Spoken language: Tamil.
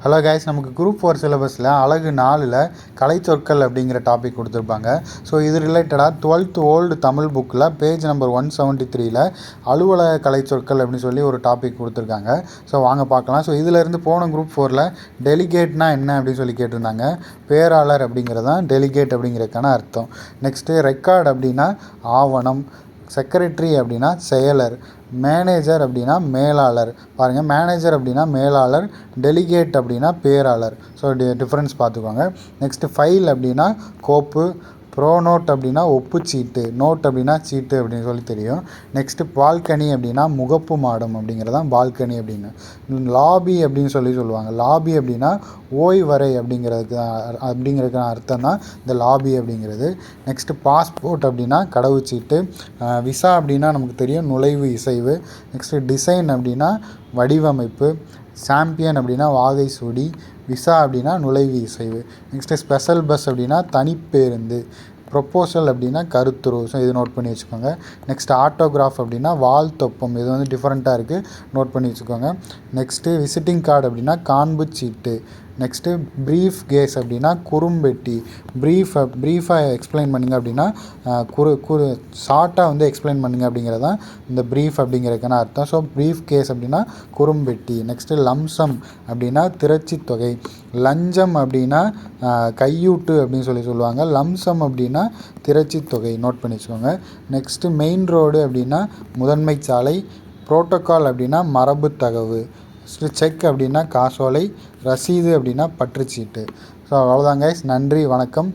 ஹலோ கைஸ், நமக்கு குரூப் 4 சிலபஸில் அழகு 4ல் கலைச்சொற்கள் அப்படிங்கிற டாபிக் கொடுத்துருப்பாங்க. ஸோ இது ரிலேட்டடாக 12th ஓல்டு தமிழ் புக்கில் பேஜ் நம்பர் 173ல் அலுவலக கலைச்சொற்கள் அப்படின்னு சொல்லி ஒரு டாபிக் கொடுத்துருக்காங்க. ஸோ வாங்க பார்க்கலாம். ஸோ இதிலேருந்து போன குரூப் 4ல் டெலிகேட்னா என்ன அப்படின்னு சொல்லி கேட்டிருந்தாங்க. பேராளர் அப்படிங்கிறது தான் டெலிகேட் அப்படிங்கிறதுக்கான அர்த்தம். நெக்ஸ்ட்டு ரெக்கார்டு அப்படின்னா ஆவணம், செக்ரட்டரி அப்படின்னா செயலர், மேனேஜர் அப்படின்னா மேலாளர். பாருங்கள், மேனேஜர் அப்படின்னா மேலாளர், டெலிகேட் அப்படின்னா பேராளர். ஸோ டிஃப்ரென்ஸ் பார்த்துக்கோங்க. நெக்ஸ்ட்டு ஃபைல் அப்படின்னா கோப்பு, ப்ரோநோட் அப்படின்னா ஒப்புச்சீட்டு, நோட் அப்படின்னா சீட்டு அப்படின்னு சொல்லி தெரியும். நெக்ஸ்ட்டு பால்கனி அப்படின்னா முகப்பு மாடம் அப்படிங்கிறதான் பால்கனி அப்படின்னு. லாபி அப்படின்னு சொல்லுவாங்க. லாபி அப்படின்னா ஓய்வறை அப்படிங்கிறதுக்கு அர்த்தம் தான் இந்த லாபி அப்படிங்கிறது. நெக்ஸ்ட்டு பாஸ்போர்ட் அப்படின்னா கடவுச்சீட்டு. விசா அப்படின்னா நமக்கு தெரியும் நுழைவு இசைவு. நெக்ஸ்ட்டு டிசைன் அப்படின்னா வடிவமைப்பு. சாம்பியன் அப்படின்னா வாகை சூடி. விசா அப்படின்னா நுழைவு இசைவு. நெக்ஸ்ட்டு ஸ்பெஷல் பஸ் அப்படின்னா தனிப்பேருந்து. ப்ரொப்போசல் அப்படின்னா கருத்துரு. ஸோ இது நோட் பண்ணி வச்சுக்கோங்க. நெக்ஸ்ட் ஆட்டோகிராஃப் அப்படின்னா வாழ்த்தொப்பம். இது வந்து டிஃப்ரெண்ட்டாக இருக்குது, நோட் பண்ணி வச்சுக்கோங்க. நெக்ஸ்ட்டு விசிட்டிங் கார்டு அப்படின்னா காண்பு சீட்டு. நெக்ஸ்ட்டு ப்ரீஃப் கேஸ் அப்படின்னா குறும்பெட்டி. ப்ரீஃபாக எக்ஸ்பிளைன் பண்ணுங்க அப்படின்னா ஷார்ட்டாக வந்து எக்ஸ்பிளைன் பண்ணுங்க அப்படிங்கிறது தான் இந்த ப்ரீஃப் அப்படிங்கிறதுக்கான அர்த்தம். ஸோ ப்ரீஃப் கேஸ் அப்படின்னா குறும்பெட்டி. நெக்ஸ்ட்டு லம்சம் அப்படின்னா திரட்சி தொகை. லஞ்சம் அப்படின்னா கையூட்டு அப்படின்னு சொல்லுவாங்க. லம்சம் அப்படின்னா திரட்சி தொகை, நோட் பண்ணி வச்சுக்கோங்க. நெக்ஸ்ட்டு மெயின் ரோடு அப்படின்னா முதன்மை சாலை. புரோட்டோக்கால் அப்படின்னா மரபு தகவு. செக் அப்படின்னா காசோலை. ரசீது அப்படின்னா பற்றுச்சீட்டு. ஸோ அவ்வளோதாங்க. நன்றி, வணக்கம்.